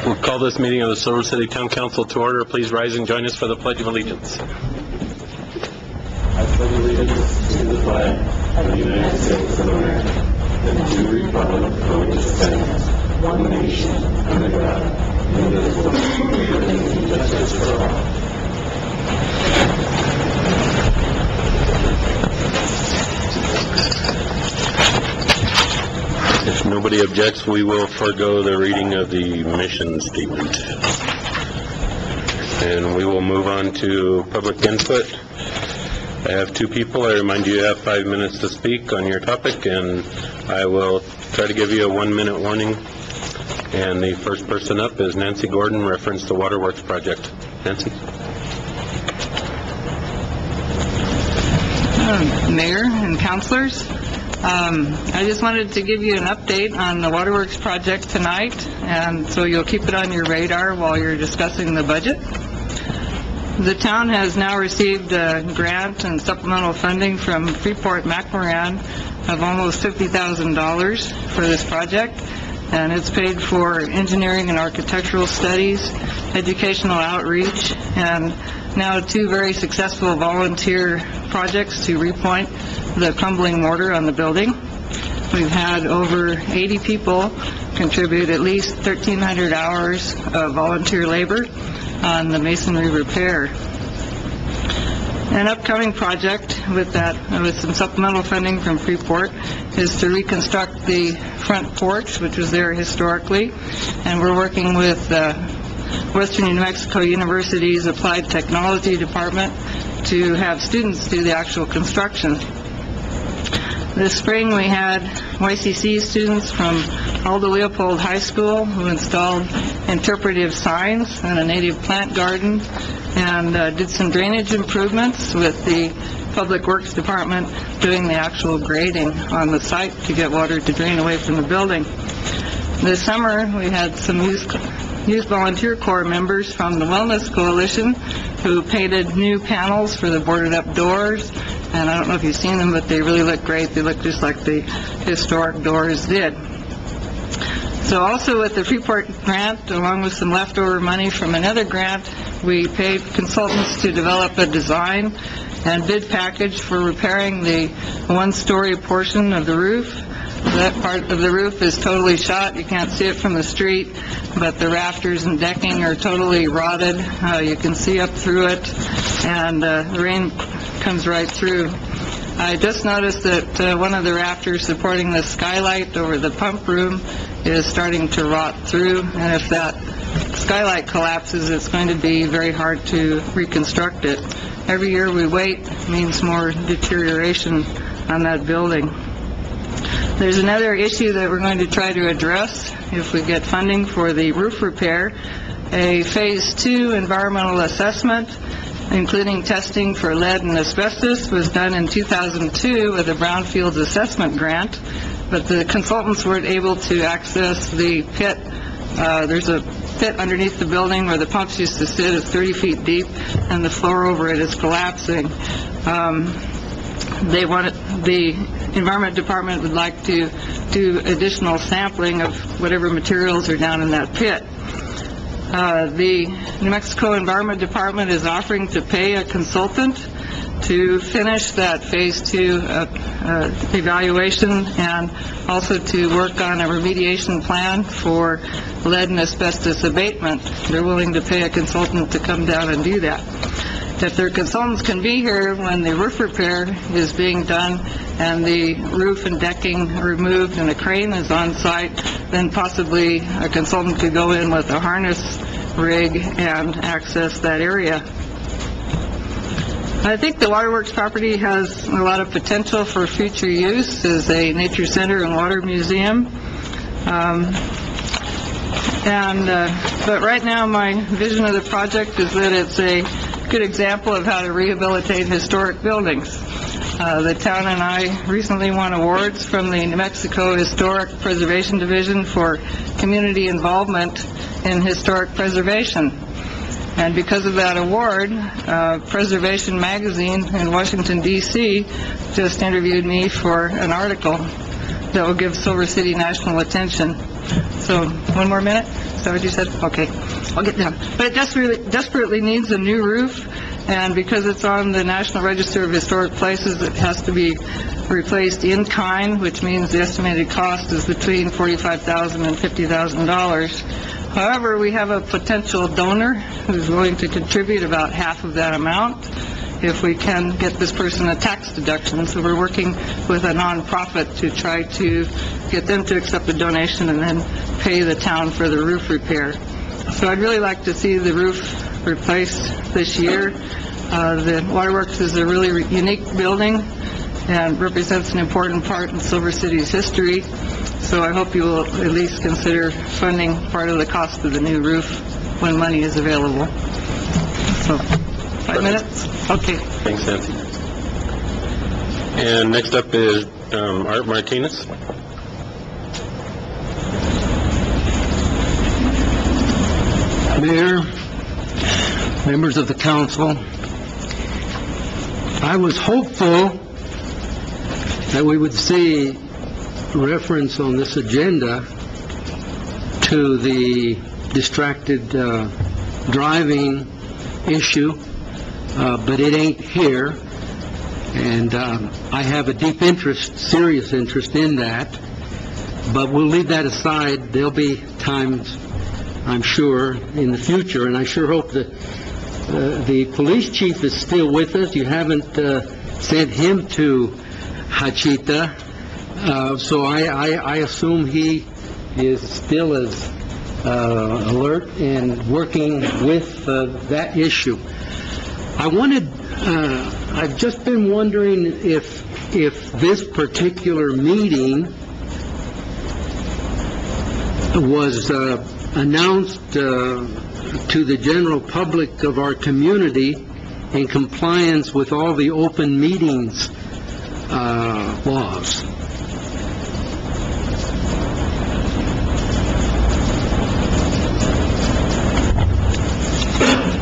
We'll call this meeting of the Silver City Town Council to order. Please rise and join us for the Pledge of Allegiance. I pledge allegiance to the flag of the United States of America and to the republic for which it stands, one nation, under God, indivisible, with liberty and justice for all. If nobody objects, we will forego the reading of the mission statement. And we will move on to public input. I have two people. I remind you have 5 minutes to speak on your topic, and I will try to give you a 1-minute warning. And the first person up is Nancy Gordon, reference the Waterworks project. Nancy? Mayor and councilors, I just wanted to give you an update on the Waterworks project tonight, and so you'll keep it on your radar while you're discussing the budget. The town has now received a grant and supplemental funding from Freeport-McMoRan of almost $50,000 for this project, and it's paid for engineering and architectural studies, educational outreach, and now 2 very successful volunteer projects to repoint the crumbling mortar on the building. We've had over 80 people contribute at least 1,300 hours of volunteer labor on the masonry repair. An upcoming project with some supplemental funding from Freeport is to reconstruct the front porch, which was there historically, and we're working with Western New Mexico University's Applied Technology Department to have students do the actual construction. This spring we had YCC students from Aldo Leopold High School who installed interpretive signs and a native plant garden and did some drainage improvements with the Public Works Department doing the actual grading on the site to get water to drain away from the building. This summer we had some Youth Volunteer Corps members from the Wellness Coalition who painted new panels for the boarded up doors, and I don't know if you've seen them, but they really look great. They look just like the historic doors did. So also with the Freeport grant, along with some leftover money from another grant, we paid consultants to develop a design and bid package for repairing the 1-story portion of the roof. That part of the roof is totally shot. You can't see it from the street, but the rafters and decking are totally rotted. You can see up through it, and the rain comes right through. I just noticed that one of the rafters supporting the skylight over the pump room is starting to rot through, and if that skylight collapses, it's going to be very hard to reconstruct it. Every year we wait means more deterioration on that building. There's another issue that we're going to try to address if we get funding for the roof repair. A Phase 2 environmental assessment, including testing for lead and asbestos, was done in 2002 with a Brownfields assessment grant, but the consultants weren't able to access the pit. There's a pit underneath the building where the pumps used to sit. It's 30 feet deep, and the floor over it is collapsing. The Environment Department would like to do additional sampling of whatever materials are down in that pit. The New Mexico Environment Department is offering to pay a consultant to finish that Phase 2 evaluation and also to work on a remediation plan for lead and asbestos abatement. They're willing to pay a consultant to come down and do that. If their consultants can be here when the roof repair is being done and the roof and decking removed and a crane is on site, then possibly a consultant could go in with a harness rig and access that area. I think the Waterworks property has a lot of potential for future use as a nature center and water museum. But right now my vision of the project is that it's a good example of how to rehabilitate historic buildings. The town and I recently won awards from the New Mexico Historic Preservation Division for community involvement in historic preservation. And because of that award, Preservation Magazine in Washington, D.C. just interviewed me for an article that will give Silver City national attention. So, 1 more minute? Is that what you said? Okay, I'll get down. But it desperately needs a new roof, and because it's on the National Register of Historic Places, it has to be replaced in kind, which means the estimated cost is between $45,000 and $50,000. However, we have a potential donor who's willing to contribute about half of that amount if we can get this person a tax deduction. So we're working with a nonprofit to try to get them to accept the donation and then pay the town for the roof repair. So I'd really like to see the roof replaced this year. The Waterworks is a really unique building and represents an important part in Silver City's history. So I hope you will at least consider funding part of the cost of the new roof when money is available. So, 5 minutes? Okay. Thanks, Nancy. And next up is Art Martinez. Mayor, members of the council, I was hopeful that we would see reference on this agenda to the distracted driving issue, but it ain't here, and I have a deep interest, serious interest in that, but we'll leave that aside. There'll be times, I'm sure, in the future, and I sure hope that the police chief is still with us. You haven't sent him to Hachita, so I assume he is still as alert and working with that issue. I've just been wondering if this particular meeting was announced to the general public of our community in compliance with all the open meetings laws.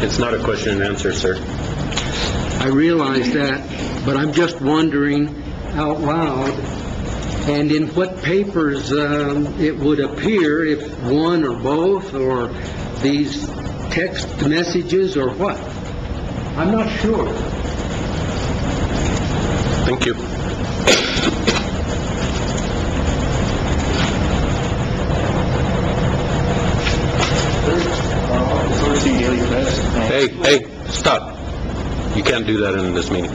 It's not a question and answer, sir. I realize that, but I'm just wondering out loud, and in what papers it would appear, if one or both, or these text messages, or what. I'm not sure. Thank you. Hey, stop. You can't do that in this meeting.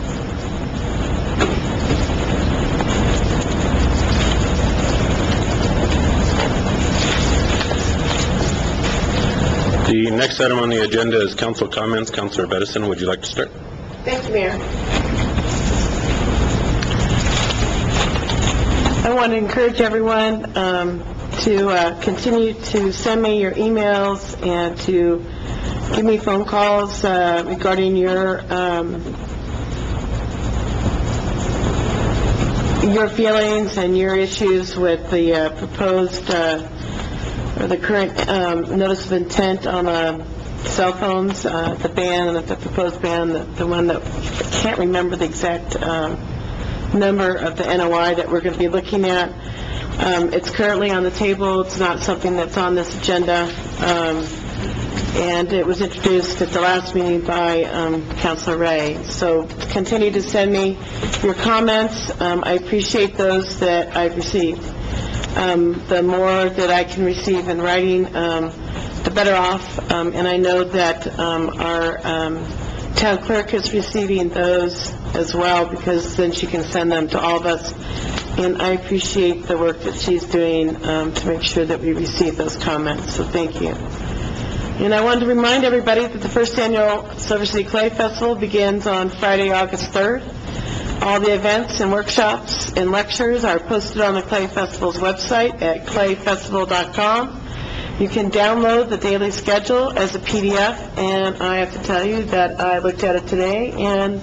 The next item on the agenda is council comments. Councilor Bettison, would you like to start? Thank you, Mayor. I want to encourage everyone to continue to send me your emails and to give me phone calls regarding your feelings and your issues with the proposed or the current notice of intent on cell phones, the ban, the proposed ban, the one that I can't remember the exact number of the NOI that we're going to be looking at. It's currently on the table. It's not something that's on this agenda. And it was introduced at the last meeting by Councilor Ray. So continue to send me your comments. I appreciate those that I've received. The more that I can receive in writing, the better off. And I know that our town clerk is receiving those as well, because then she can send them to all of us. And I appreciate the work that she's doing to make sure that we receive those comments. So thank you. And I wanted to remind everybody that the first annual Silver City Clay Festival begins on Friday, August 3rd. All the events and workshops and lectures are posted on the Clay Festival's website at clayfestival.com. You can download the daily schedule as a PDF, and I have to tell you that I looked at it today, and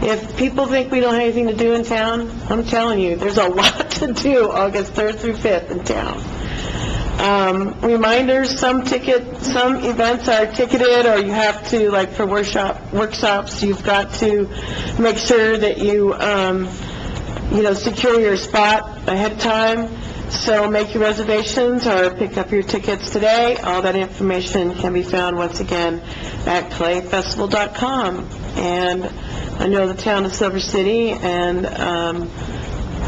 if people think we don't have anything to do in town, I'm telling you, there's a lot to do August 3rd through 5th in town. Reminders, some events are ticketed, or you have to, like for workshops, you've got to make sure that you, secure your spot ahead of time. So make your reservations or pick up your tickets today. All that information can be found, once again, at clayfestival.com. And I know the town of Silver City and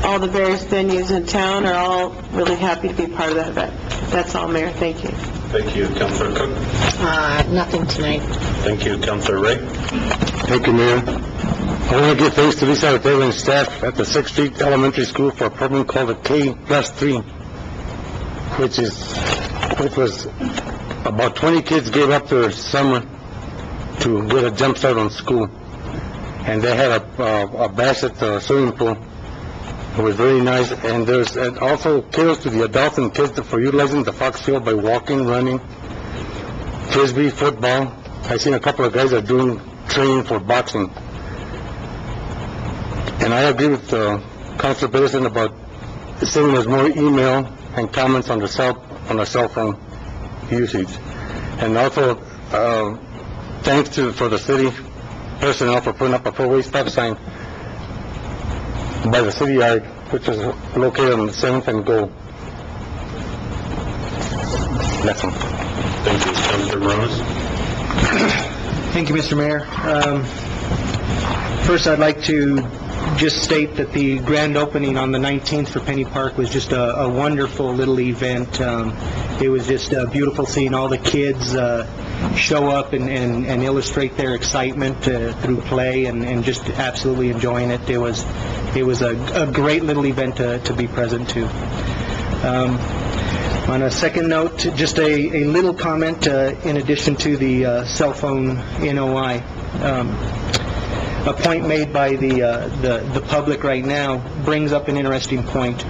all the various venues in town are all really happy to be part of that event. That's all, Mayor. Thank you. Thank you, Councilor Cook. Nothing tonight. Thank you, Councilor Ray. Thank you, Mayor. I want to give thanks to Lisa Ortega and staff at the 6th Street Elementary School for a program called the K+3, which was about 20 kids gave up their summer to get a jump start on school. And they had a bash at the swimming pool. It was very nice. And there's also kudos to the adults and kids for utilizing the Fox Field by walking, running, frisbee, football. I've seen a couple of guys that are doing training for boxing. And I agree with Councilor Peterson about sending us more email and comments on the cell phone usage. And also, thanks for the city personnel for putting up a four-way stop sign by the city yard, which is located on the 7th and Gold. That's all. Thank you, Councilor Morales. Thank you, Mr. Mayor. First, I'd like to just state that the grand opening on the 19th for Penny Park was just a wonderful little event. It was just beautiful seeing all the kids show up and illustrate their excitement through play and just absolutely enjoying it. It was a great little event to be present to. On a second note, just a little comment in addition to the cell phone NOI. A point made by the public right now brings up an interesting point.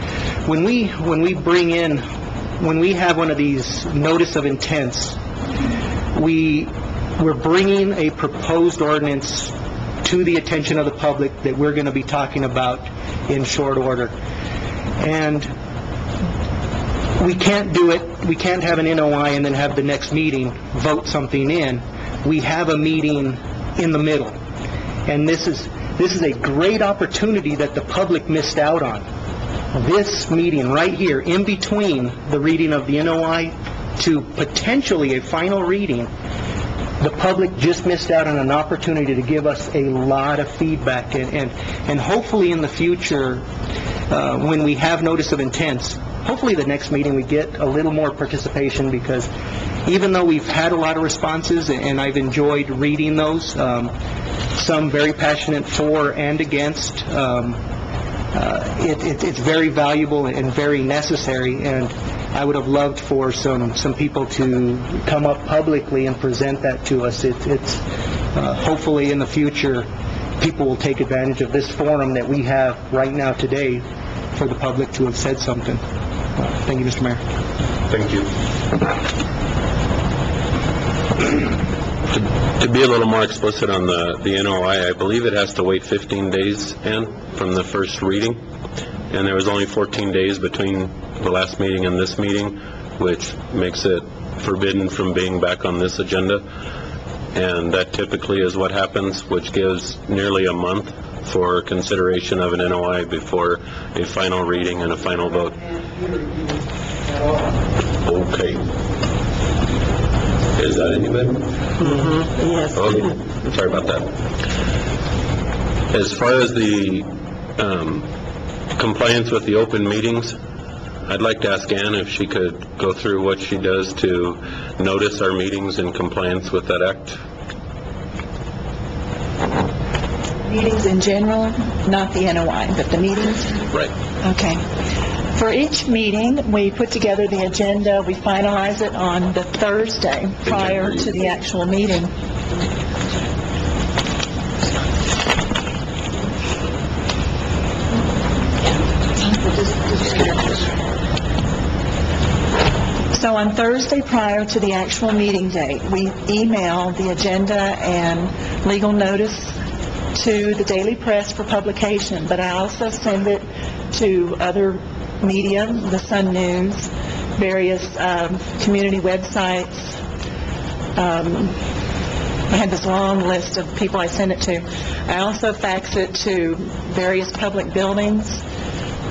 When we have one of these notice of intents, we're bringing a proposed ordinance to the attention of the public that we're going to be talking about in short order. And we can't do it, we can't have an NOI and then have the next meeting vote something in. We have a meeting in the middle. And this is a great opportunity that the public missed out on. This meeting right here, in between the reading of the NOI to potentially a final reading, the public just missed out on an opportunity to give us a lot of feedback. And hopefully in the future, when we have notice of intents, hopefully the next meeting we get a little more participation, because even though we've had a lot of responses and I've enjoyed reading those, some very passionate for and against, it's very valuable and very necessary, and I would have loved for some people to come up publicly and present that to us. It's hopefully in the future people will take advantage of this forum that we have right now today for the public to have said something. Thank you, Mr. Mayor. Thank you. To be a little more explicit on the NOI, I believe it has to wait 15 days, Ann, from the first reading. And there was only 14 days between the last meeting and this meeting, which makes it forbidden from being back on this agenda. And that typically is what happens, which gives nearly a month for consideration of an NOI before a final reading and a final vote. Okay. Is that any better? Yes. Okay. Sorry about that. As far as the compliance with the open meetings, I'd like to ask Ann if she could go through what she does to notice our meetings in compliance with that act. Meetings in general, not the NOI, but the meetings? Right. Okay. For each meeting, we put together the agenda, we finalize it on the Thursday prior to the actual meeting. So on Thursday prior to the actual meeting date, we email the agenda and legal notice to the Daily Press for publication, but I also send it to other media, the Sun News, various community websites. I had this long list of people I send it to. I also fax it to various public buildings,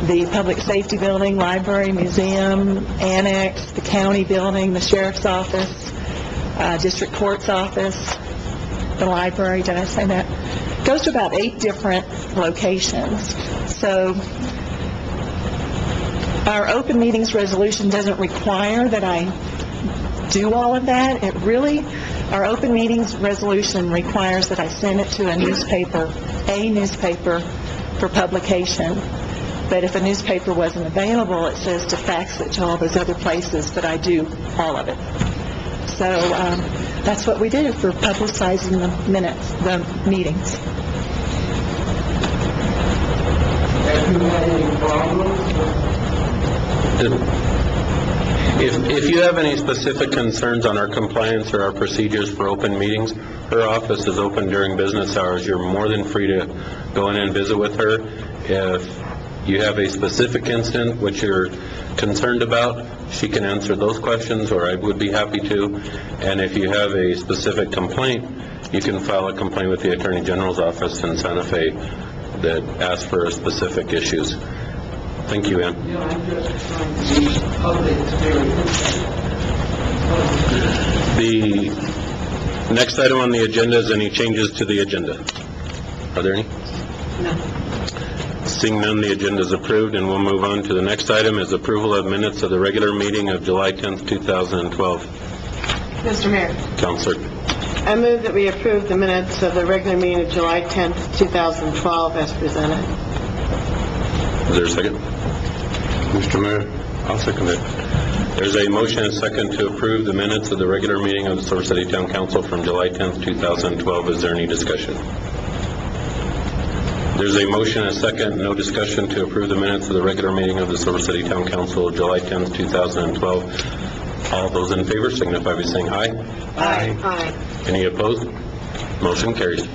the public safety building, library, museum, annex, the county building, the sheriff's office, district court's office, the library, did I say that? Goes to about 8 different locations. So our open meetings resolution doesn't require that I do all of that. Our open meetings resolution requires that I send it to a newspaper for publication. But if a newspaper wasn't available, it says to fax it to all those other places, but I do all of it. So that's what we do for publicizing the minutes, the meetings. Have you had any problems? If you have any specific concerns on our compliance or our procedures for open meetings, her office is open during business hours. You're more than free to go in and visit with her. If you have a specific incident which you're concerned about, she can answer those questions, or I would be happy to. And if you have a specific complaint, you can file a complaint with the Attorney General's office in Santa Fe that asks for specific issues. Thank you, Ann. I'm just trying to be public experience. The next item on the agenda is any changes to the agenda. Are there any? No. Seeing none, the agenda is approved, and we'll move on to the next item is approval of minutes of the regular meeting of July 10th, 2012. Mr. Mayor, Counselor. I move that we approve the minutes of the regular meeting of July 10th, 2012 as presented. Is there a second? Mr. Mayor, I'll second it. There's a motion and a second to approve the minutes of the regular meeting of the Silver City Town Council from July 10th, 2012. Is there any discussion? There's a motion and a second, no discussion, to approve the minutes of the regular meeting of the Silver City Town Council, July 10th, 2012. All those in favor signify by saying aye. Aye. Aye. Any opposed? Motion carries.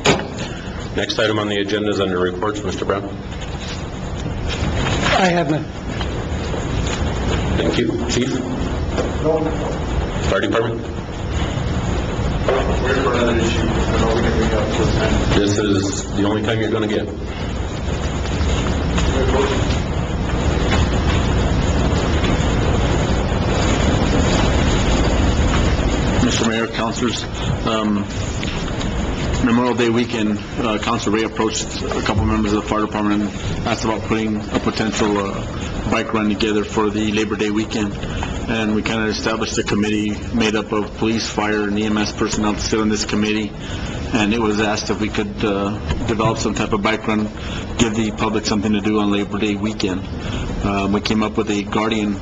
Next item on the agenda is under reports. Mr. Brown. I have none. Thank you. Chief? Fire Department? This is the only time you're going to get. Mr. Mayor, councilors, Memorial Day weekend, Councilor Ray approached a couple members of the fire department and asked about putting a potential bike run together for the Labor Day weekend. And we kind of established a committee made up of police, fire, and EMS personnel to sit on this committee. And it was asked if we could develop some type of bike run, give the public something to do on Labor Day weekend. We came up with a Guardian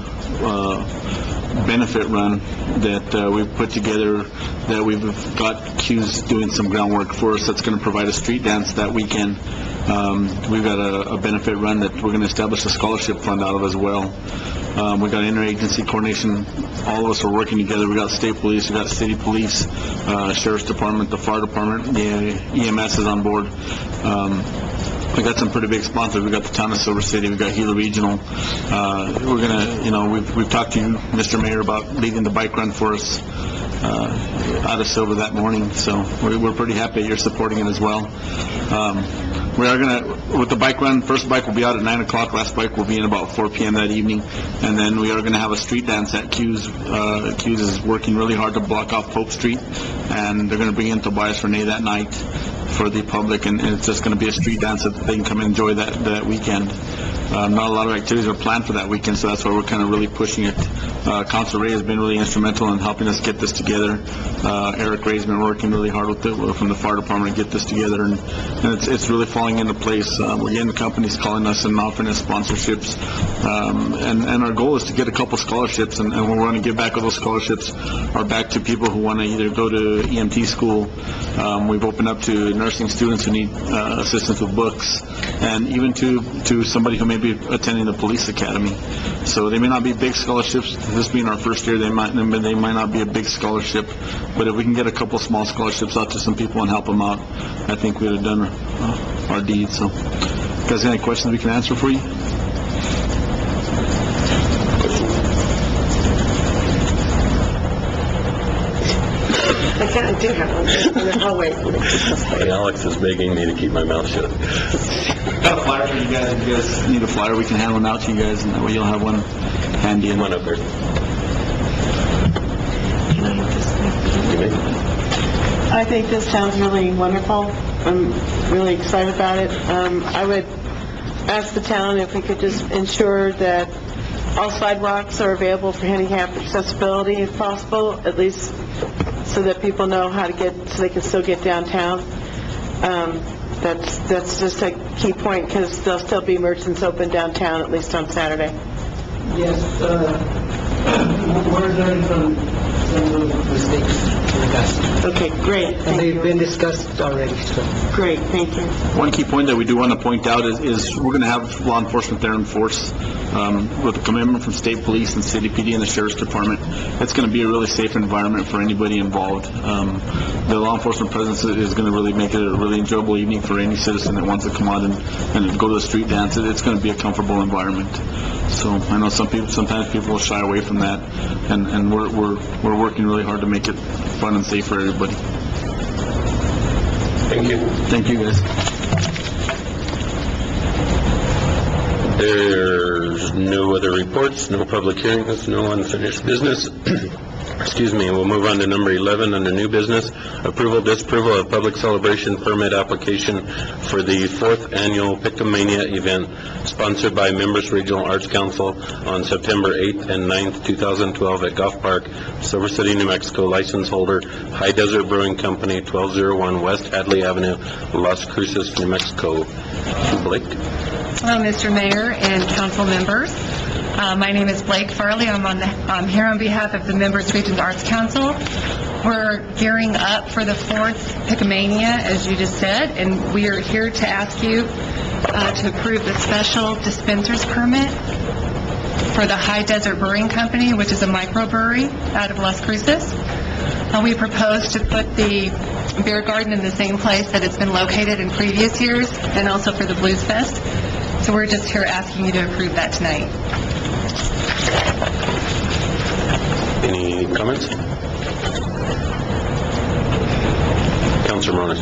benefit run that we've put together, that we've got Q's doing some groundwork for us. That's going to provide a street dance that weekend. We've got a benefit run that we're going to establish a scholarship fund out of as well. We got interagency coordination. All of us are working together. We got state police, we got city police, sheriff's department, the fire department, the EMS is on board. We got some pretty big sponsors. We got the town of Silver City. We got Gila Regional. We're gonna, we've talked to you, Mr. Mayor, about leading the bike run for us out of Silver that morning. So we're pretty happy you're supporting it as well. We are gonna, with the bike run, first bike will be out at 9 o'clock. Last bike will be in about 4 p.m. that evening, and then we are gonna have a street dance at Q's. Q's is working really hard to block off Pope Street, and they're gonna bring in Tobias Renee that night for the public, and it's just going to be a street dance that they can come and enjoy that weekend. Not a lot of activities are planned for that weekend, so that's why we're kind of really pushing it. Councilor Ray has been really instrumental in helping us get this together. Eric Ray's been working really hard with it from the fire department to get this together, and it's really falling into place. We're getting companies calling us and offering us sponsorships, and our goal is to get a couple scholarships, and we're going to give back all those scholarships are back to people who want to either go to EMT school. We've opened up to nursing students who need assistance with books, and even to somebody who may be attending the police academy. So they may not be big scholarships. This being our first year, they might not be a big scholarship, but if we can get a couple small scholarships out to some people and help them out, I think we'd have done our deed. So, guys, any questions we can answer for you? The I do have one. I'll wait. Hey, Alex is begging me to keep my mouth shut. Got a flyer for you guys. If you guys need a flyer, we can hand one out to you guys, and that way you'll have one handy. Come on up here. You may. I think this sounds really wonderful. I'm really excited about it. I would ask the town if we could just ensure that all sidewalks are available for handicap accessibility if possible, at least so that people know how to get, so they can still get downtown. That's just a key point, because there'll still be merchants open downtown, at least on Saturday. Yes, we're learning from some of the mistakes in the past. Okay, great. And Thank they've you. been discussed already, so. Great, thank you. One key point that we do want to point out is we're going to have law enforcement there in force with a commitment from state police and city PD and the sheriff's department. It's going to be a really safe environment for anybody involved. The law enforcement presence is going to really make it a really enjoyable evening for any citizen that wants to come out and go to the street dance. It's going to be a comfortable environment. So I know sometimes people will shy away from that, and we're working really hard to make it fun and safe for everybody. Thank you. Thank you, guys. There's no other reports, no public hearings, no unfinished business. Excuse me, we'll move on to number 11 under new business. Approval, disapproval of public celebration permit application for the 4th annual Pictomania event sponsored by Members Regional Arts Council on September 8th and 9th, 2012 at Golf Park, Silver City, New Mexico. License holder, High Desert Brewing Company, 1201 West Hadley Avenue, Las Cruces, New Mexico. Blake? Hello, Mr. Mayor and council members. My name is Blake Farley. I'm here on behalf of the Members Regional Arts Council. We're gearing up for the 4th Pictomania, as you just said, and we are here to ask you to approve the special dispensers permit for the High Desert Brewing Company, which is a microbrewery out of Las Cruces. We propose to put the beer garden in the same place that it's been located in previous years, and also for the Blues Fest. So we're just here asking you to approve that tonight. Any comments? Councilor Moniz.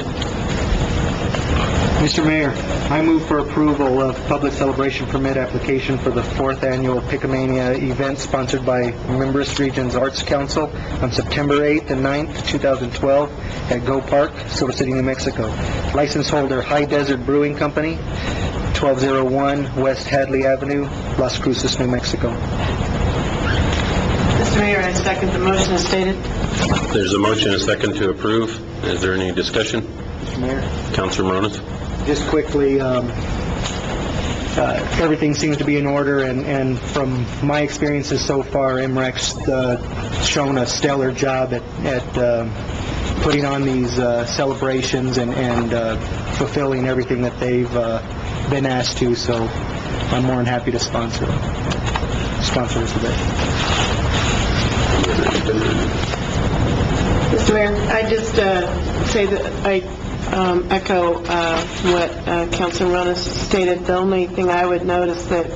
Mr. Mayor, I move for approval of public celebration permit application for the 4th annual Pictomania event sponsored by Members Regions Arts Council on September 8th and 9th, 2012 at Go Park, Silver City, New Mexico. License holder, High Desert Brewing Company, 1201 West Hadley Avenue, Las Cruces, New Mexico. Mr. Mayor, I second the motion as stated. There's a motion and a second to approve. Is there any discussion? Mr. Mayor? Councilor Moniz? Just quickly, everything seems to be in order, and from my experiences so far, MREC's shown a stellar job at putting on these celebrations and fulfilling everything that they've been asked to, so I'm more than happy to sponsor this event. Mr. Mayor, I just say that I echo what Councilor Ronas stated. The only thing I would note is that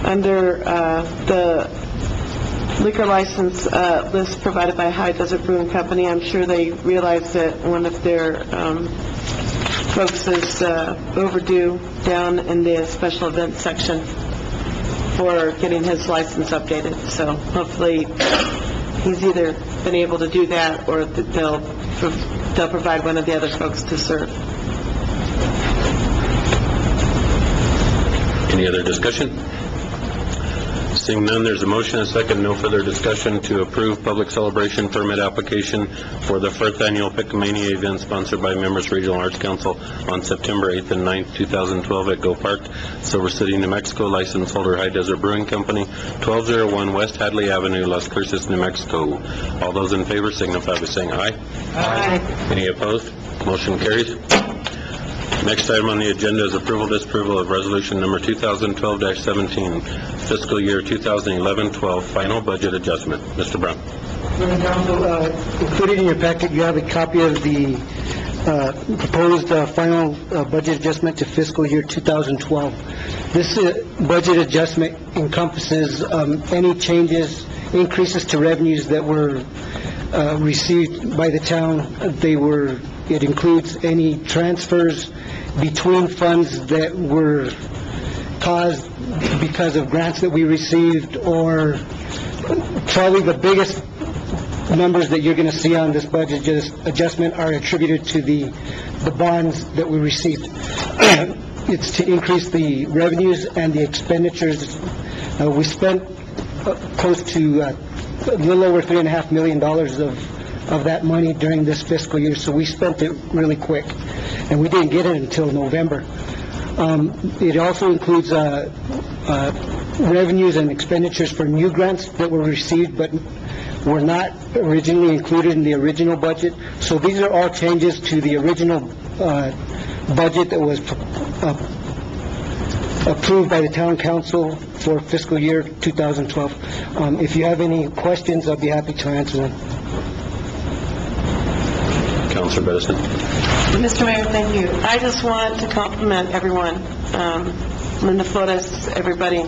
under the liquor license list provided by High Desert Brewing Company, I'm sure they realize that one of their folks is overdue down in the special events section for getting his license updated. So hopefully he's either been able to do that, or they'll provide one of the other folks to serve. Any other discussion? Seeing none, there's a motion, a second, no further discussion to approve public celebration permit application for the 4th annual Pictomania event sponsored by Members Regional Arts Council on September 8th and 9th, 2012 at Go Park, Silver City, New Mexico. License holder, High Desert Brewing Company, 1201 West Hadley Avenue, Las Cruces, New Mexico. All those in favor signify by saying aye. Aye. Any opposed? Motion carries. Next item on the agenda is approval, disapproval of resolution number 2012-17, fiscal year 2011-12 final budget adjustment. Mr. Brown. Council, included in your packet, you have a copy of the proposed final budget adjustment to fiscal year 2012. This budget adjustment encompasses any changes, increases to revenues that were received by the town. It includes any transfers between funds that were caused because of grants that we received, or probably the biggest numbers that you're going to see on this budget adjustment are attributed to the bonds that we received. It's to increase the revenues and the expenditures. We spent close to a little over $3.5 million of that money during this fiscal year, so we spent it really quick, and we didn't get it until November. It also includes revenues and expenditures for new grants that were received but were not originally included in the original budget. So these are all changes to the original budget that was approved by the town council for fiscal year 2012. If you have any questions, I'll be happy to answer them. Councilor Bedison. Mr. Mayor, thank you. I just want to compliment everyone, Linda Flores, everybody,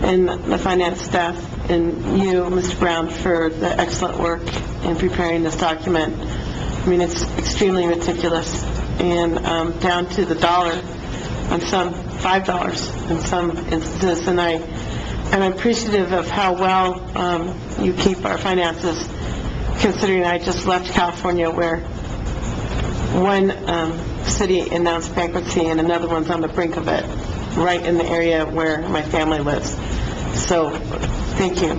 and the finance staff, and you, Mr. Brown, for the excellent work in preparing this document. I mean, it's extremely meticulous, and down to the dollar, on some $5 in some instances, and I'm appreciative of how well you keep our finances, considering I just left California, where one city announced bankruptcy and another one's on the brink of it, right in the area where my family lives. So, thank you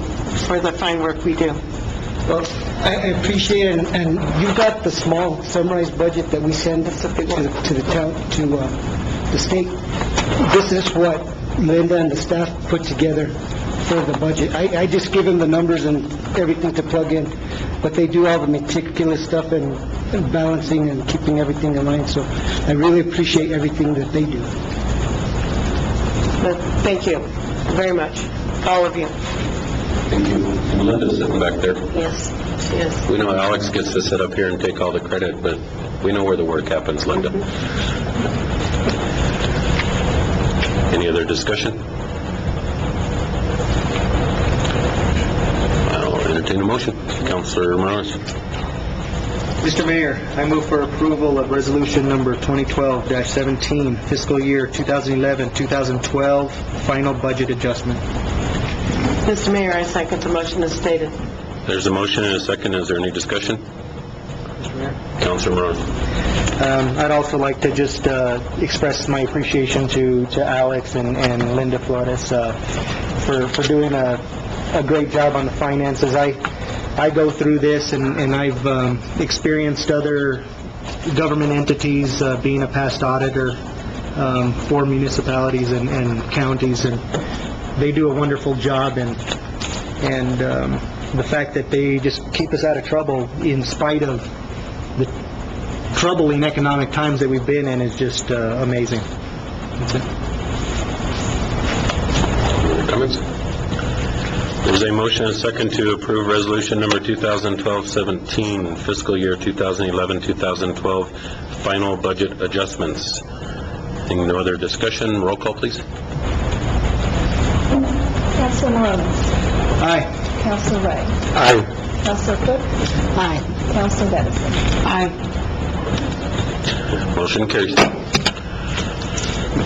for the fine work we do. Well, I appreciate it, and you got the small summarized budget that we send to the town, to the state. This is what Linda and the staff put together for the budget. I just give them the numbers and everything to plug in, but they do all the meticulous stuff and balancing and keeping everything in line, so I really appreciate everything that they do. But thank you very much, all of you. Thank you. Linda's sitting back there. Yes, she is. We know Alex gets to sit up here and take all the credit, but we know where the work happens, Linda. Any other discussion? I'll entertain a motion. Councilor Morales. Mr. Mayor, I move for approval of resolution number 2012-17, fiscal year 2011-2012, final budget adjustment. Mr. Mayor, I second the motion as stated. There's a motion and a second. Is there any discussion? Mr. Mayor. Councilor Morales. I'd also like to just express my appreciation to Alex and Linda Flores for doing a great job on the finances. I go through this, and I've experienced other government entities being a past auditor for municipalities and counties, and they do a wonderful job, and the fact that they just keep us out of trouble in spite of the troubling economic times that we've been in is just amazing. That's it. Comments? There's a motion and a second to approve resolution number 2012-17, fiscal year 2011-2012, final budget adjustments. Seeing no other discussion, roll call, please. Councilor Morales. Aye. Councilor Ray. Aye. Councilor Cook. Aye. Councilor Edison. Aye. Motion carries.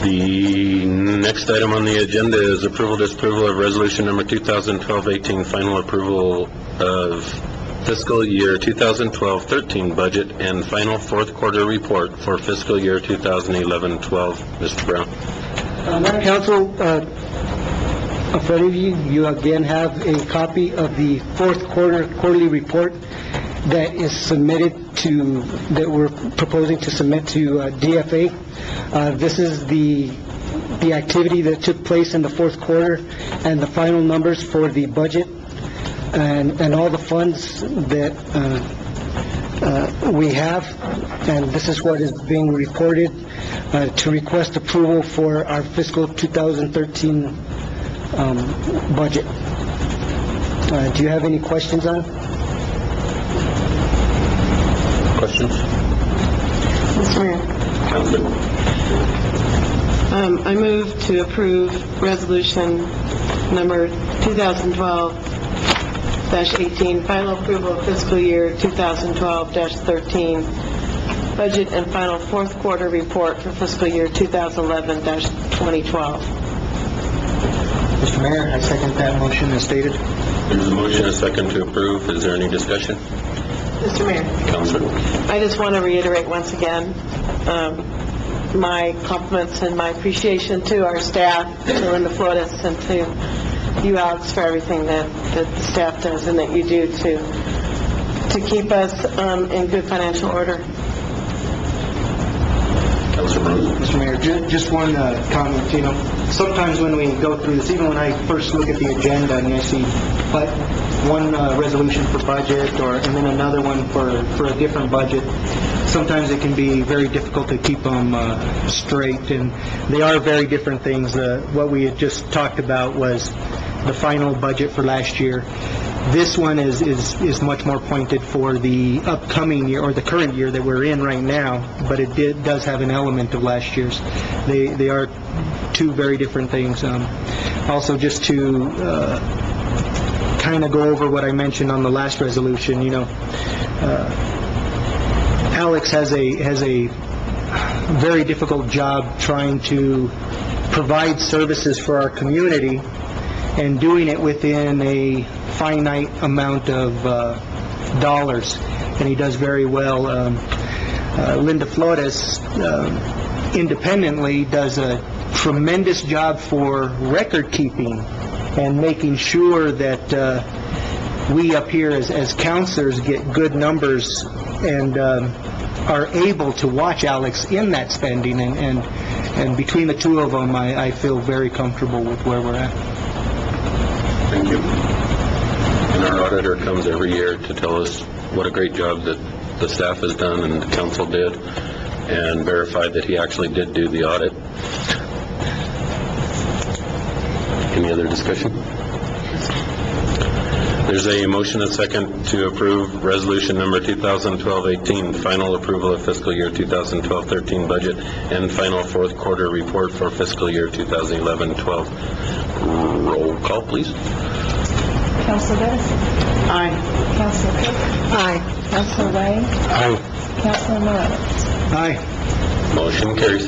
The next item on the agenda is approval disapproval of resolution number 2012-18, final approval of fiscal year 2012-13 budget and final fourth quarter report for fiscal year 2011-12. Mr. Brown. Madam Council, in front of you, you again have a copy of the fourth quarter quarterly report that is that we're proposing to submit to DFA. This is the activity that took place in the fourth quarter and the final numbers for the budget and all the funds that we have, and this is what is being reported to request approval for our fiscal 2013 budget. Do you have any questions on it? Questions? Mr. Mayor, Councilor. I move to approve resolution number 2012-17, 2012-18, final approval of fiscal year 2012-13, budget and final fourth quarter report for fiscal year 2011-2012. Mr. Mayor, I second that motion as stated. There's a motion, a second to approve. Is there any discussion? Mr. Mayor, Councilor? I just want to reiterate once again my compliments and my appreciation to our staff, to Linda Flores, and to you, Alex, for everything that the staff does and that you do to keep us in good financial order. Councilor Bruce? Mr. Mayor, just one comment. Sometimes when we go through this, even when I first look at the agenda and I see one resolution for budget and then another one for a different budget, sometimes it can be very difficult to keep them straight, and they are very different things. What we had just talked about was the final budget for last year. This one is much more pointed for the upcoming year, or the current year that we're in right now, but it does have an element of last year's. They are two very different things. Also, just to kind of go over what I mentioned on the last resolution, Alex has a very difficult job trying to provide services for our community and doing it within a finite amount of dollars, and he does very well. Linda Flores independently does a tremendous job for record keeping and making sure that we up here as counselors get good numbers and are able to watch Alex in that spending, and between the two of them, I feel very comfortable with where we're at. Thank you. And our auditor comes every year to tell us what a great job that the staff has done and the council did, and verified that he actually did do the audit. Any other discussion? There's a motion and second to approve resolution number 2012-18, final approval of fiscal year 2012-13 budget and final fourth quarter report for fiscal year 2011-12. Roll call, please. Councilor Edison? Aye. Councilor Cook? Aye. Councilor Ray? Aye. Councilor Morales? Aye. Motion carries.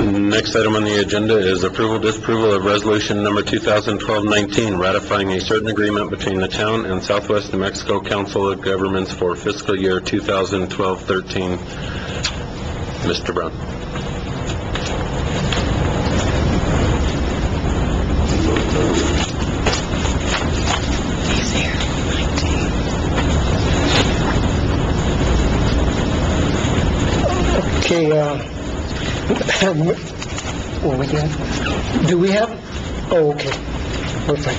Next item on the agenda is approval, disapproval of resolution number 2012-19, ratifying a certain agreement between the town and Southwest New Mexico Council of Governments for fiscal year 2012-13. Mr. Brown. Okay, what we doing? Do we have? Oh, okay. Perfect.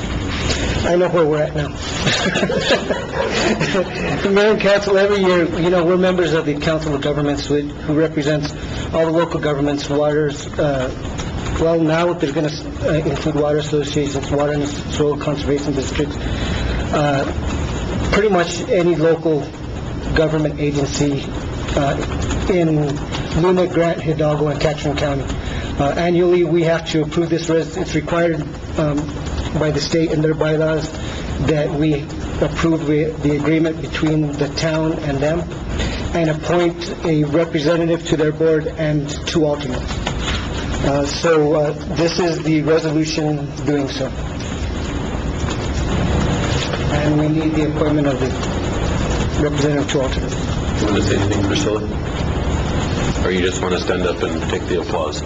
I know where we're at now. The Mayor and Council, every year, we're members of the Council of Governments who represents all the local governments, waters, well, now they're going to include water associations, water and soil conservation districts, pretty much any local government agency in Luna, Grant, Hidalgo, and Catron County. Annually, we have to approve this. It's required by the state and their bylaws that we approve the agreement between the town and them and appoint a representative to their board and 2 alternates. So this is the resolution doing so. And we need the appointment of the representative to alternate. You want to say anything, Priscilla? Or you just want to stand up and take the applause?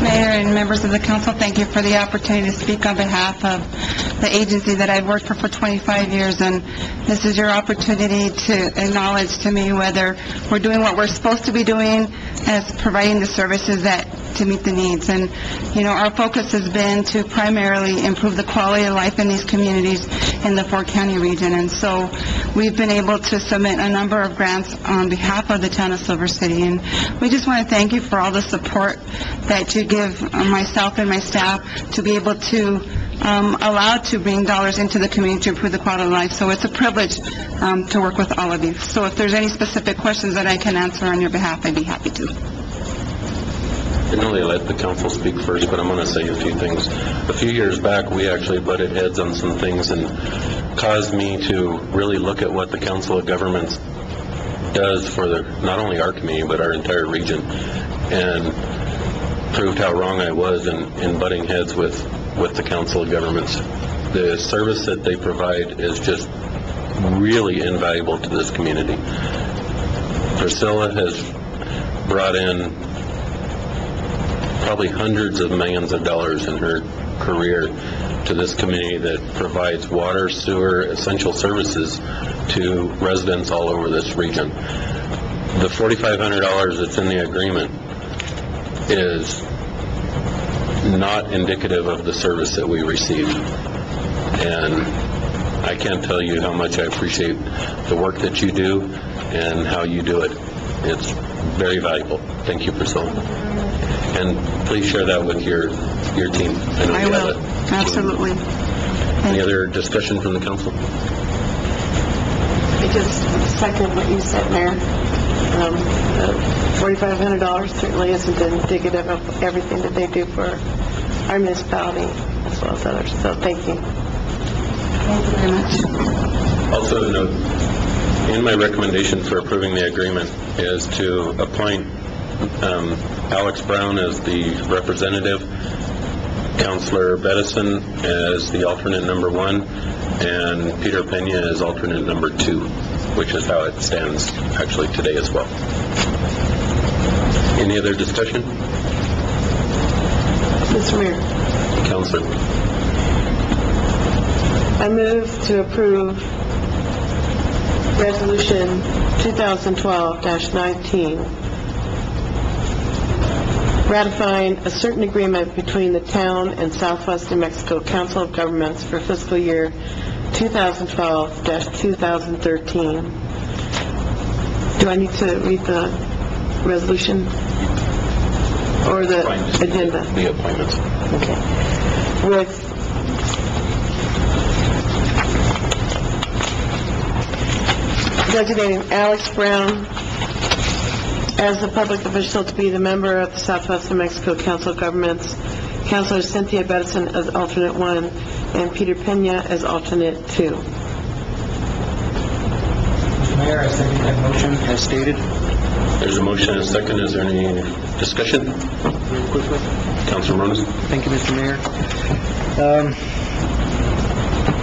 Mayor and members of the council, thank you for the opportunity to speak on behalf of the agency that I've worked for 25 years, and this is your opportunity to acknowledge to me whether we're doing what we're supposed to be doing as providing the services to meet the needs. And, our focus has been to primarily improve the quality of life in these communities in the 4-county region. And so we've been able to submit a number of grants on behalf of the town of Silver City. And we just want to thank you for all the support that you give myself and my staff to be able to allowed to bring dollars into the community to improve the quality of life. So it's a privilege to work with all of you. So if there's any specific questions that I can answer on your behalf, I'd be happy to. Generally, I let the council speak first, but I'm going to say a few things. A few years back, we actually butted heads on some things and caused me to really look at what the Council of Governments does for not only our community, but our entire region, and proved how wrong I was in butting heads with the Council of Governments. The service that they provide is just really invaluable to this community. Priscilla has brought in probably hundreds of millions of dollars in her career to this community that provides water, sewer, essential services to residents all over this region. The $4,500 that's in the agreement is not indicative of the service that we receive. And I can't tell you how much I appreciate the work that you do and how you do it. It's very valuable. Thank you, Priscilla. And please share that with your team. know I you will, have it. absolutely. Any other discussion from the council? I just second what you said, Mayor. $4,500 certainly isn't indicative of everything that they do for our municipality as well as others, so thank you. Thank you very much. Also note, in my recommendation for approving the agreement is to appoint Alex Brown as the representative, Councilor Bedison as the alternate number 1, and Peter Pena as alternate number 2, which is how it stands actually today as well. Any other discussion? Mr. Mayor, Councilor. I move to approve Resolution 2012-19, ratifying a certain agreement between the town and Southwest New Mexico Council of Governments for fiscal year 2012-2013. Do I need to read the resolution or the agenda? The appointments. Okay. With designating Alex Brown as the public official to be the member of the Southwest New Mexico Council of Governments, Councilor Cynthia Bedison as alternate 1, and Peter Pena as alternate 2. Mayor, I second that motion as stated. There's a motion and a second. Is there any discussion? Real quickly. Councilor Moniz? Thank you, Mr. Mayor.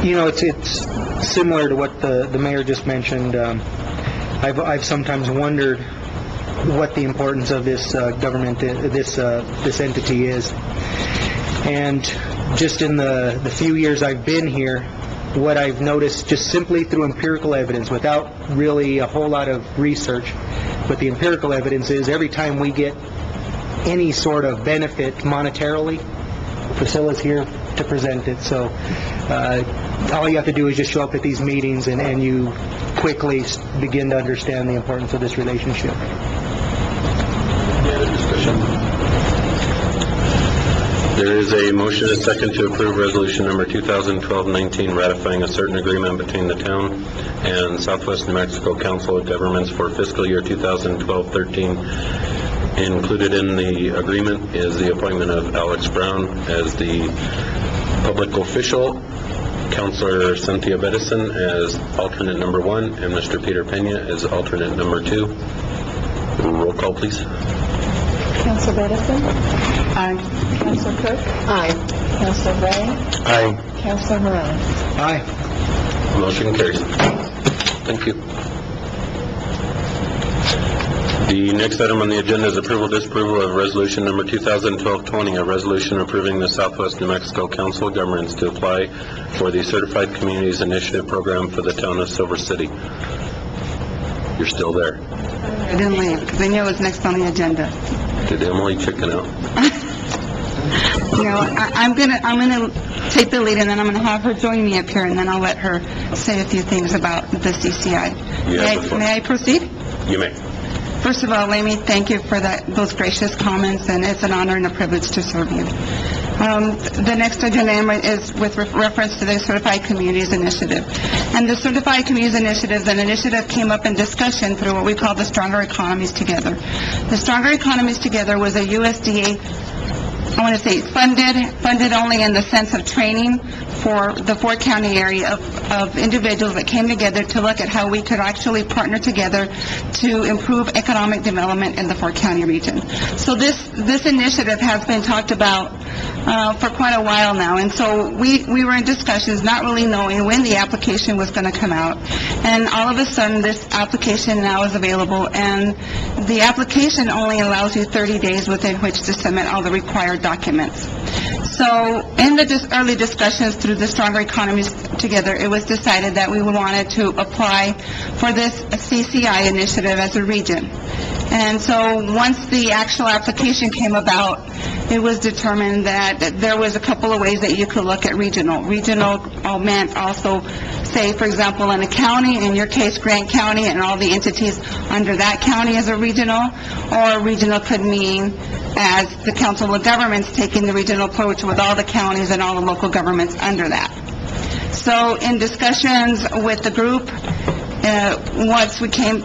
It's similar to what the mayor just mentioned. I've sometimes wondered what the importance of this government, this entity is. And just in the few years I've been here, what I've noticed just simply through empirical evidence, without really a whole lot of research, but the empirical evidence is every time we get any sort of benefit monetarily, Priscilla's here to present it. So all you have to do is just show up at these meetings and you quickly begin to understand the importance of this relationship. Any other discussion? There is a motion and a second to approve resolution number 2012-19, ratifying a certain agreement between the town and Southwest New Mexico Council of Governments for fiscal year 2012-13. Included in the agreement is the appointment of Alex Brown as the public official, Councilor Cynthia Bedison as alternate number 1, and Mr. Peter Pena as alternate number 2. Roll call, please. Councilor Bedison? Aye. Councilor Cook? Aye. Councilor Ray? Aye. Councilor Morales? Aye. Motion carries. Thank you. The next item on the agenda is approval disapproval of resolution number 2012-20, a resolution approving the Southwest New Mexico Council of Governments to apply for the Certified Communities Initiative Program for the town of Silver City. You're still there. I didn't leave, because I knew it was next on the agenda. Did Emily chicken out? I'm gonna take the lead, and then I'm gonna have her join me up here, and then I'll let her say a few things about the CCI. You have the floor. May I proceed? You may. First of all, let me thank you for those gracious comments, and it's an honor and a privilege to serve you. The next agenda item is with reference to the Certified Communities Initiative. And the Certified Communities Initiative, an initiative came up in discussion through what we call the Stronger Economies Together. The Stronger Economies Together was a USDA, I want to say funded only in the sense of training for the Fort County area of individuals that came together to look at how we could actually partner together to improve economic development in the Fort County region. So this initiative has been talked about for quite a while now, and so we were in discussions, not really knowing when the application was going to come out, and all of a sudden, this application now is available, and the application only allows you 30 days within which to submit all the required documents. So in the early discussions through the Stronger Economies Together, it was decided that we wanted to apply for this CCI initiative as a region. And so once the actual application came about, it was determined that there was a couple of ways that you could look at regional. Regional meant also, say, for example, in a county, in your case, Grant County, and all the entities under that county as a regional, or regional could mean as the Council of Governments taking the regional approach with all the counties and all the local governments under that. So in discussions with the group, once we came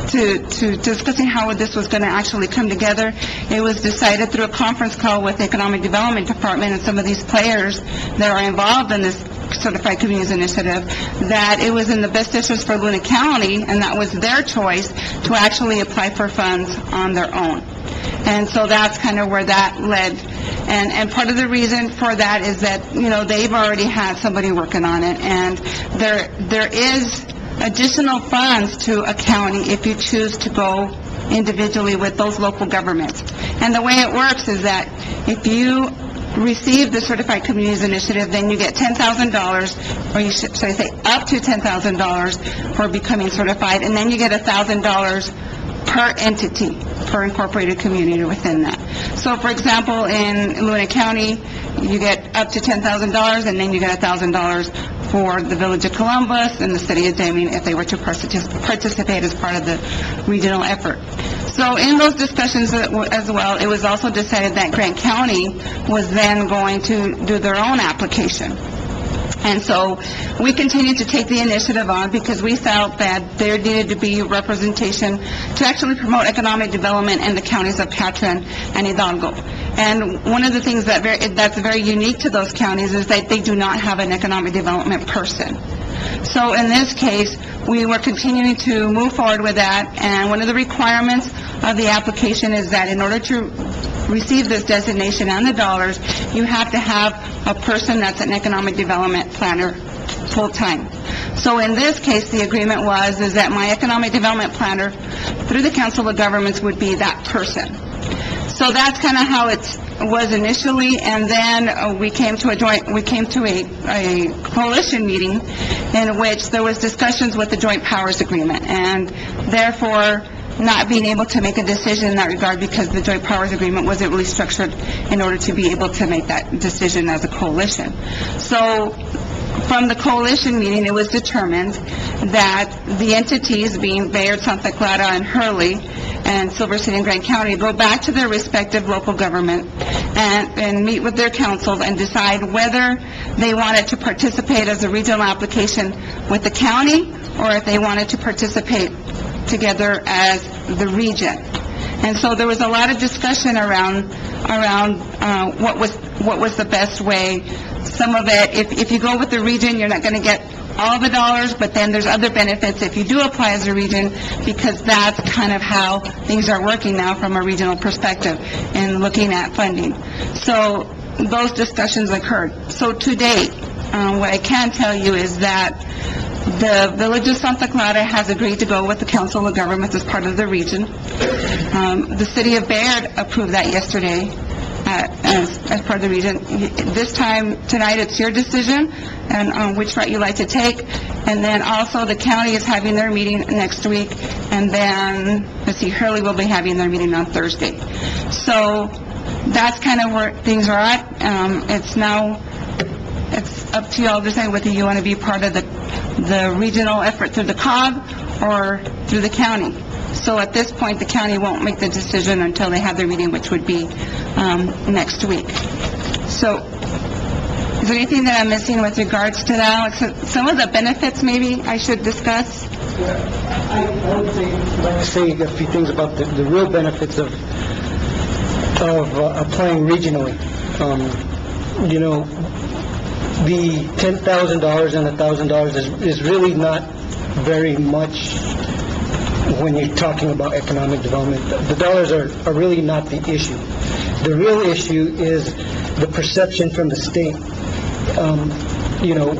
to discussing how this was going to actually come together, it was decided through a conference call with the Economic Development Department and some of these players that are involved in this Certified Communities Initiative, that it was in the best interest for Luna County, and that was their choice, to actually apply for funds on their own. And so that's kind of where that led. And part of the reason for that is that, you know, they've already had somebody working on it, and there is additional funds to a county if you choose to go individually with those local governments. And the way it works is that if you receive the Certified Communities Initiative, then you get $10,000, or you should say up to $10,000 for becoming certified, and then you get $1,000 per entity, per incorporated community within that. So, for example, in Luna County, you get up to $10,000, and then you get $1,000 for the Village of Columbus and the City of Deming if they were to participate as part of the regional effort. So in those discussions as well, it was also decided that Grant County was then going to do their own application. And so we continued to take the initiative on because we felt that there needed to be representation to actually promote economic development in the counties of Patron and Hidalgo. And one of the things that's very unique to those counties is that they do not have an economic development person. So in this case, we were continuing to move forward with that, and one of the requirements of the application is that in order to receive this designation and the dollars, you have to have a person that's an economic development planner full-time. So in this case, the agreement is that my economic development planner through the Council of Governments would be that person. So that's kind of how it was initially, and then we came to a coalition meeting in which there was discussions with the Joint Powers Agreement, and therefore not being able to make a decision in that regard because the Joint Powers Agreement wasn't really structured in order to be able to make that decision as a coalition. So from the coalition meeting, it was determined that the entities, being Bayard, Santa Clara, and Hurley, and Silver City and Grant County, go back to their respective local government and meet with their councils and decide whether they wanted to participate as a regional application with the county or if they wanted to participate together as the region. And so there was a lot of discussion around what was the best way. Some of it, if you go with the region, you're not going to get all the dollars, but then there's other benefits if you do apply as a region, because that's kind of how things are working now from a regional perspective in looking at funding. So those discussions occurred. So to date, what I can tell you is that the Village of Santa Clara has agreed to go with the Council of Governments as part of the region. The City of Bayard approved that yesterday as part of the region. This time, tonight, it's your decision and on which route you like to take. And then also the county is having their meeting next week. And then, let's see, Hurley will be having their meeting on Thursday. So that's kind of where things are at. It's up to you all to decide whether you want to be part of the regional effort through the COG or through the county. So at this point, the county won't make the decision until they have their meeting, which would be next week. So, is there anything that I'm missing with regards to that? Like, some of the benefits maybe I should discuss? I would say a few things about the real benefits of applying regionally. You know, the $10,000 and $1,000 is really not very much when you're talking about economic development. The dollars are really not the issue. The real issue is the perception from the state. You know,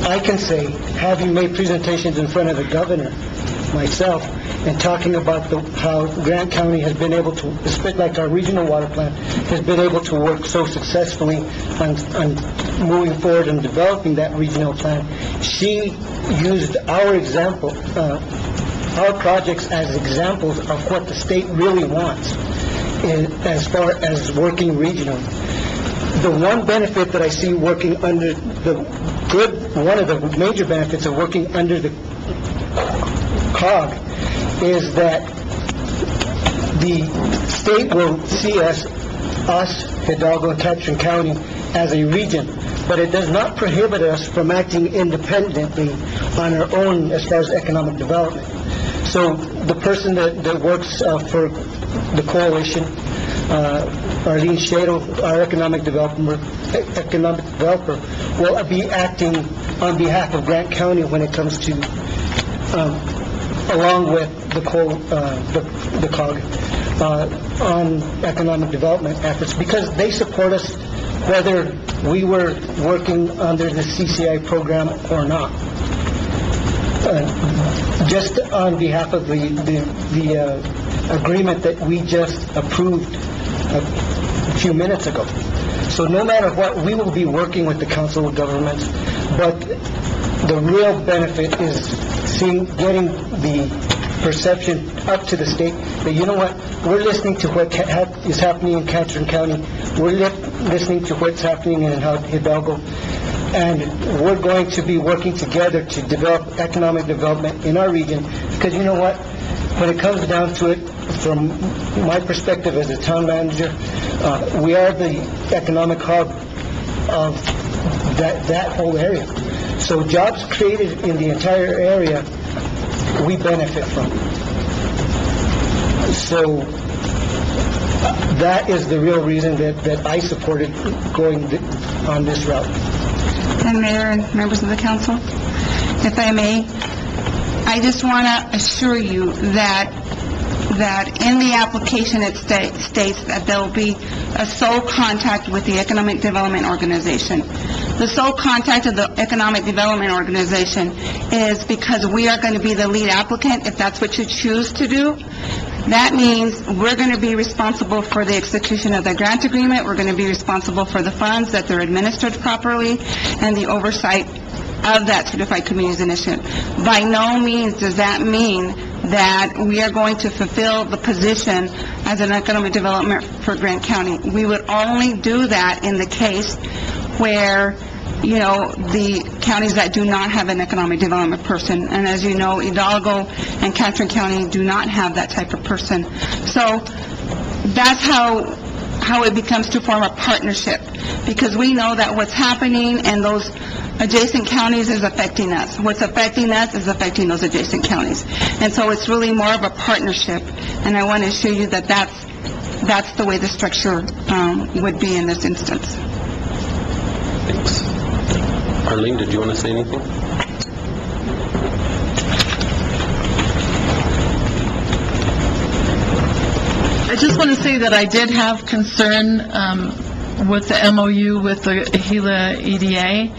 I can say, having made presentations in front of the governor, myself, and talking about how Grant County has been able to, especially like our regional water plant, has been able to work so successfully on moving forward and developing that regional plan. She used our example, our projects as examples of what the state really wants as far as working regionally. The one benefit that I see working under one of the major benefits of working under the COG is that the state will see us, Hidalgo and Catron County, as a region, but it does not prohibit us from acting independently on our own as far as economic development. So the person that works for the coalition, Arlene Shado, our economic developer, will be acting on behalf of Grant County when it comes to, along with the COG, on economic development efforts, because they support us whether we were working under the CCI program or not. Just on behalf of the agreement that we just approved a few minutes ago. So no matter what, we will be working with the Council of Governments, but the real benefit is getting the perception up to the state that, you know what, we're listening to what is happening in Catron County, we're listening to what's happening in Hidalgo, and we're going to be working together to develop economic development in our region, because you know what, when it comes down to it, from my perspective as a town manager, we are the economic hub of that whole area. So jobs created in the entire area, we benefit from. So that is the real reason that I supported going on this route. And Mayor and members of the council, if I may, I just want to assure you that in the application it states that there will be a sole contact with the Economic Development Organization. The sole contact of the Economic Development Organization is because we are going to be the lead applicant, if that's what you choose to do. That means we're going to be responsible for the execution of the grant agreement, we're going to be responsible for the funds, that they're administered properly, and the oversight of that Certified Communities Initiative. By no means does that mean that we are going to fulfill the position as an economic development for Grant County. We would only do that in the case where, you know, the counties that do not have an economic development person. And as you know, Hidalgo and Catron County do not have that type of person. So that's how it becomes to form a partnership, because we know that what's happening in those adjacent counties is affecting us. What's affecting us is affecting those adjacent counties. And so it's really more of a partnership, and I want to assure you that that's the way the structure would be in this instance. Thanks. Arlene, did you want to say anything? I just want to say that I did have concern with the MOU with the Gila EDA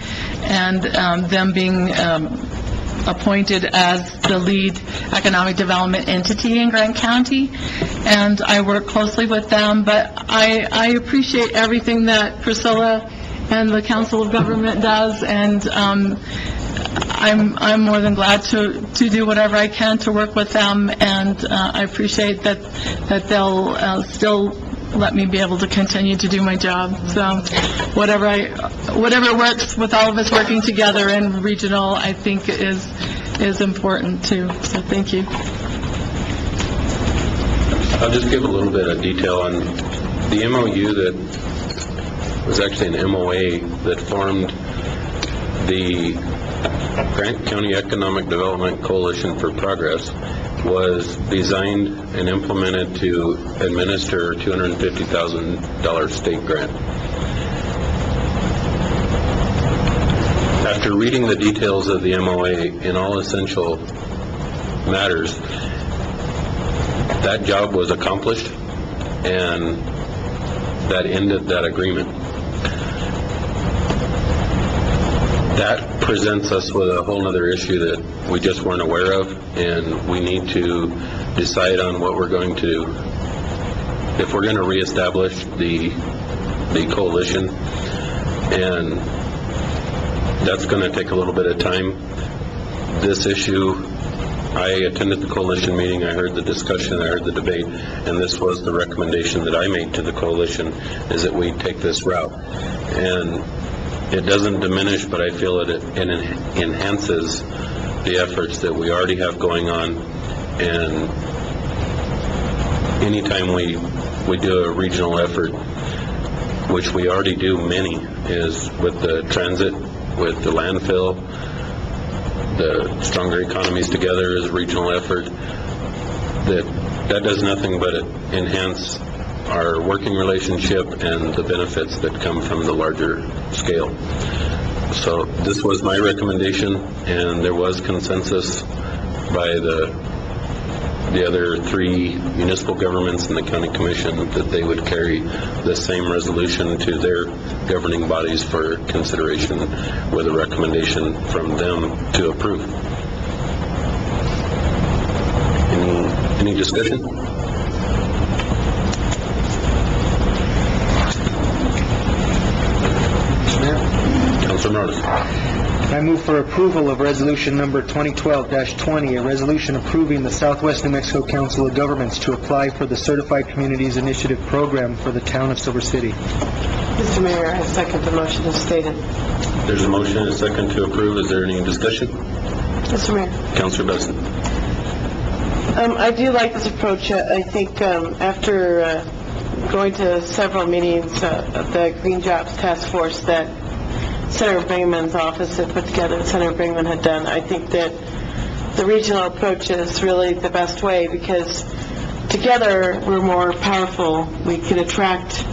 and them being appointed as the lead economic development entity in Grant County, and I work closely with them, but I appreciate everything that Priscilla and the Council of Government does, and I'm more than glad to do whatever I can to work with them, and I appreciate that they'll still let me be able to continue to do my job. So whatever works with all of us working together in regional, I think is important too. So thank you. I'll just give a little bit of detail on the MOU that was actually an MOA that formed the Grant County Economic Development Coalition for Progress, was designed and implemented to administer a $250,000 state grant. After reading the details of the MOA in all essential matters, that job was accomplished, and that ended that agreement. That presents us with a whole other issue that we just weren't aware of, and we need to decide on what we're going to, if we're going to reestablish the coalition, and that's going to take a little bit of time. This issue, I attended the coalition meeting, I heard the discussion, I heard the debate, and this was the recommendation that I made to the coalition, is that we take this route. And it doesn't diminish, but I feel it enhances the efforts that we already have going on. And anytime we do a regional effort, which we already do many, is with the transit, with the landfill, the Stronger Economies Together is a regional effort, that does nothing but enhance our working relationship and the benefits that come from the larger scale. So this was my recommendation, and there was consensus by the other three municipal governments and the county commission that they would carry the same resolution to their governing bodies for consideration, with a recommendation from them to approve. Any discussion? Councilor Norris. I move for approval of resolution number 2012-20, a resolution approving the Southwest New Mexico Council of Governments to apply for the Certified Communities Initiative program for the town of Silver City. Mr. Mayor, I second the motion as stated. There's a motion and a second to approve. Is there any discussion? Mr. Mayor. Councilor Besson. I do like this approach. I think after going to several meetings of the Green Jobs Task Force that Senator Bingaman's office had put together, and Senator Bingaman had done, I think that the regional approach is really the best way, because together we're more powerful. We can attract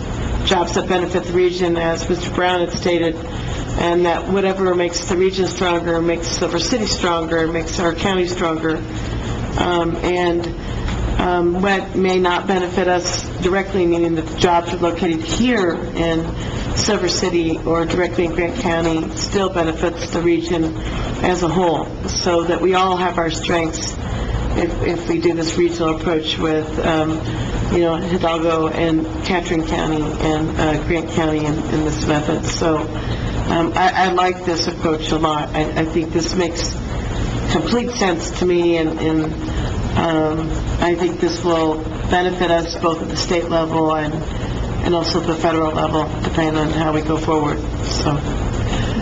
jobs that benefit the region, as Mr. Brown had stated, and that whatever makes the region stronger, makes Silver City stronger, makes our county stronger, and what may not benefit us directly, meaning that the jobs are located here in Silver City or directly in Grant County, still benefits the region as a whole, so that we all have our strengths if we do this regional approach with Hidalgo and Catron County and Grant County in this method. So I like this approach a lot. I think this makes complete sense to me, and I think this will benefit us both at the state level and also at the federal level, depending on how we go forward. So,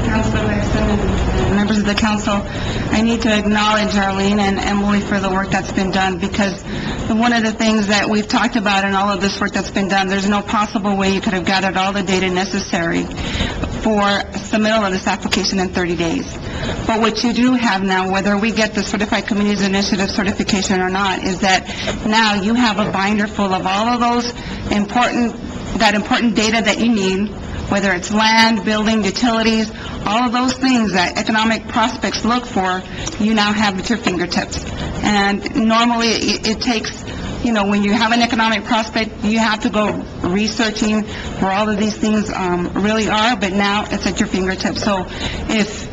Councilor Larson and members of the council, I need to acknowledge Arlene and Emily for the work that's been done, because one of the things that we've talked about in all of this work that's been done, there's no possible way you could have gathered all the data necessary for submittal of this application in 30 days. But what you do have now, whether we get the Certified Communities Initiative certification or not, is that now you have a binder full of all of those important data that you need, whether it's land, building, utilities, all of those things that economic prospects look for, you now have at your fingertips. And normally it takes, when you have an economic prospect, you have to go researching where all of these things really are, but now it's at your fingertips. So if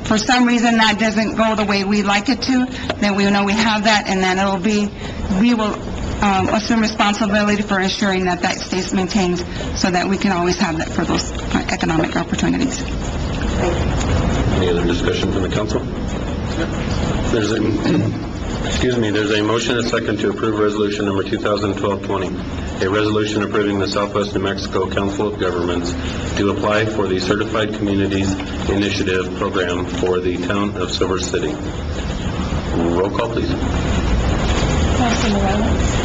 for some reason that doesn't go the way we'd like it to, then we know we have that, and then we will assume responsibility for ensuring that stays maintained, so that we can always have that for those economic opportunities. Any other discussion from the council? There's a motion and a second to approve resolution number 2012-20, a resolution approving the Southwest New Mexico Council of Governments to apply for the Certified Communities Initiative program for the town of Silver City. Roll call, please. Councilor Morales?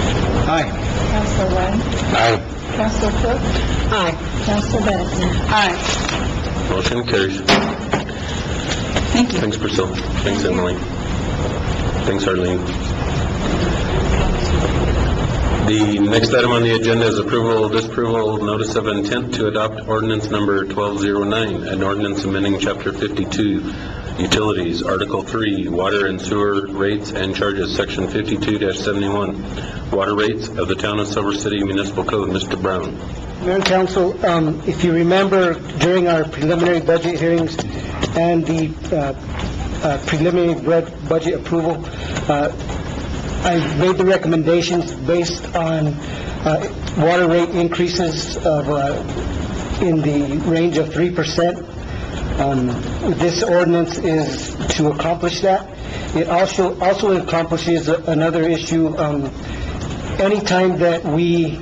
Aye. Counselor Wright? Aye. Counselor Cook? Aye. Counselor Benson? Aye. Motion carries. Thank you. Thanks, Priscilla. Thanks, Emily. Thanks, Arlene. The next item on the agenda is approval, disapproval, notice of intent to adopt ordinance number 1209, an ordinance amending Chapter 52, Utilities, Article 3, Water and Sewer Rates and Charges, Section 52-71, Water Rates of the Town of Silver City Municipal Code. Mr. Brown. Mayor and Council, if you remember, during our preliminary budget hearings and the preliminary budget approval, I made the recommendations based on water rate increases of in the range of 3%. This ordinance is to accomplish that. It also accomplishes another issue. Anytime that we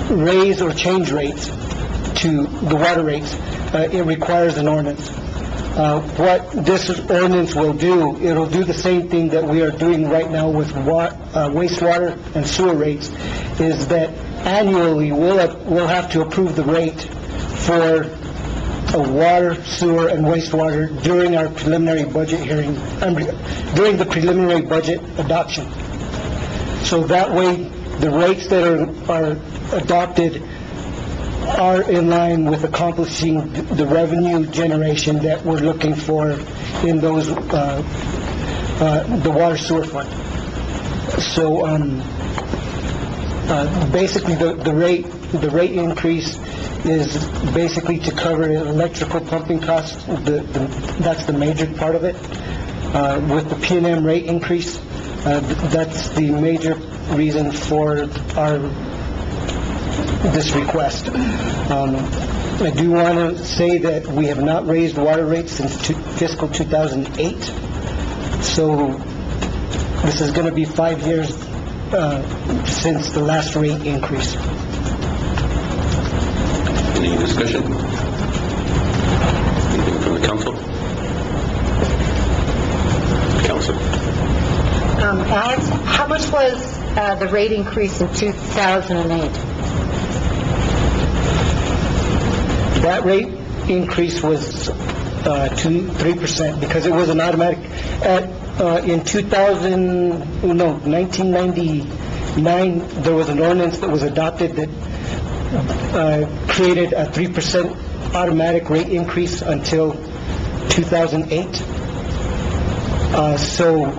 raise or change rates to the water rates, it requires an ordinance. What this ordinance will do, it'll do the same thing that we are doing right now with wastewater and sewer rates, is that annually we'll have to approve the rate for water, sewer, and wastewater during our preliminary budget hearing, during the preliminary budget adoption. So that way, the rates that are adopted are in line with accomplishing the revenue generation that we're looking for in those, the water sewer fund. So, basically, the rate increase is basically to cover electrical pumping costs. That's the major part of it. With the P&M rate increase, that's the major reason for this request. I do want to say that we have not raised water rates since fiscal 2008, so this is going to be 5 years since the last rate increase. Any discussion? Anything from the council? Council. Alex, how much was the rate increase in 2008? That rate increase was 3% because it was an automatic. In 1999, there was an ordinance that was adopted that created a 3% automatic rate increase until 2008. So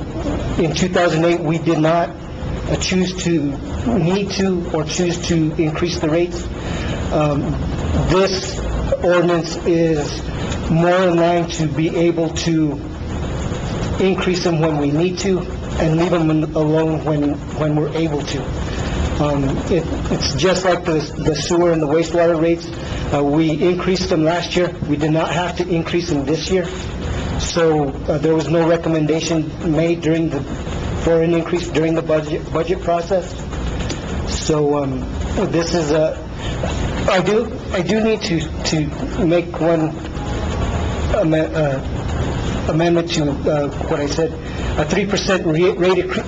in 2008, we did not choose to increase the rates. This ordinance is more in line to be able to increase them when we need to and leave them alone when we're able to. It's just like the sewer and the wastewater rates. We increased them last year. We did not have to increase them this year. So there was no recommendation made for an increase during the budget process. So this is I do need to make one amendment to what I said. A 3% rate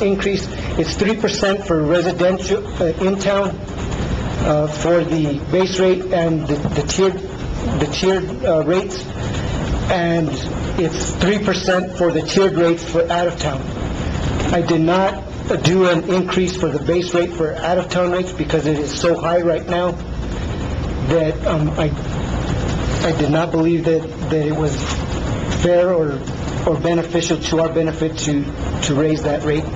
increase. It's 3% for residential in town for the base rate and the tiered rates, and it's 3% for the tiered rates for out of town. I did not do an increase for the base rate for out of town rates because it is so high right now that I did not believe that it was fair or beneficial to our benefit to raise that rate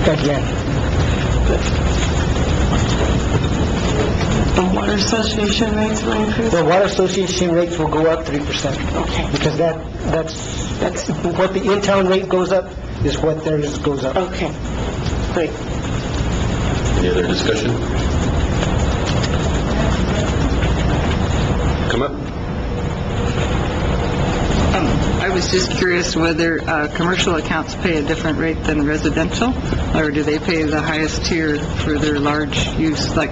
again. The Water Association rates will increase? The Water Association rates will go up 3%. Okay. Because that's what the in-town rate goes up is what theirs goes up. Okay, great. Any other discussion? Come up. I was just curious whether commercial accounts pay a different rate than residential, or do they pay the highest tier for their large use, like